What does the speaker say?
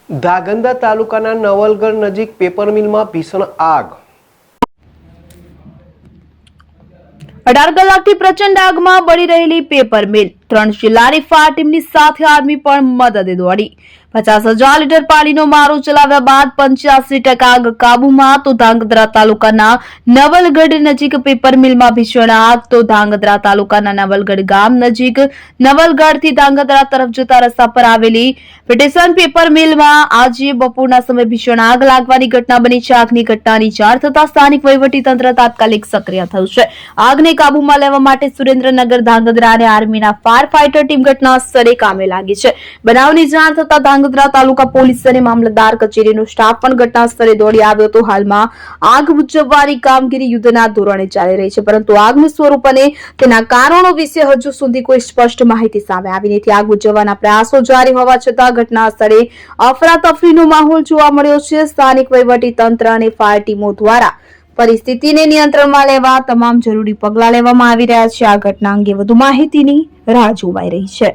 ધાંગધ્રા તાલુકાના નવલગઢ નજીક પેપર મિલમાં ભીષણ આગ। 18 કલાકથી પ્રચંડ આગમાં બળી રહેલી પેપર મિલ, 3 જિલ્લાની ફાયર ટીમની સાથે આર્મી પણ મદદે દોડી 50,000 લીટર પાણીનો મારો ચલાવ્યા બાદ 85% આગ કાબૂમાં। તો ધાંગધ્રા તાલુકાના નવલગઢ નજીક પેપર મિલમાં ભીષણ આગ। તો ધાંગધ્રા તાલુકાના નવલગઢ ગામ નજીક નવલગઢથી ધાંગધ્રા તરફ જતા રસ્તા પર આવેલી પેટેશન પેપર મિલમાં આજે બપોરના સમયે ભીષણ આગ લાગવાની ઘટના બની છે। આગની ઘટનાની જાણ થતા સ્થાનિક વહીવટીતંત્ર તાત્કાલિક સક્રિય થયું છે। આગને કાબૂમાં લેવા માટે સુરેન્દ્રનગર, ધાંગધ્રા અને આર્મીના ફાયર ફાઈટર ટીમ ઘટના સ્થળે કામે લાગી છે। બનાવની જાણ થતા ધાંગધ્રા તાલુકા પોલીસ અને મામલતદાર કચેરીનો સ્ટાફ પણ ઘટના સ્થળે દોડી આવ્યો હતો। હાલમાં આગ બુઝાવવાની કામગીરી યુદ્ધના ધોરણે ચાલી રહી છે, પરંતુ આગનું સ્વરૂપ અને તેના કારણો વિશે હજુ સુધી કોઈ સ્પષ્ટ માહિતી સામે આવી નથી। આગ બુઝાવવાના પ્રયાસો જારી હોવા છતાં ઘટના સ્થળે અફરાતફરીનો માહોલ જોવા મળ્યો છે। સ્થાનિક વહીવટીતંત્ર અને ફાયર ટીમો દ્વારા પરિસ્થિતિને નિયંત્રણમાં લેવા તમામ જરૂરી પગલાં લેવામાં આવી રહ્યા છે। આ ઘટના અંગે વધુ માહિતીની રાહ જોવાઈ રહી છે।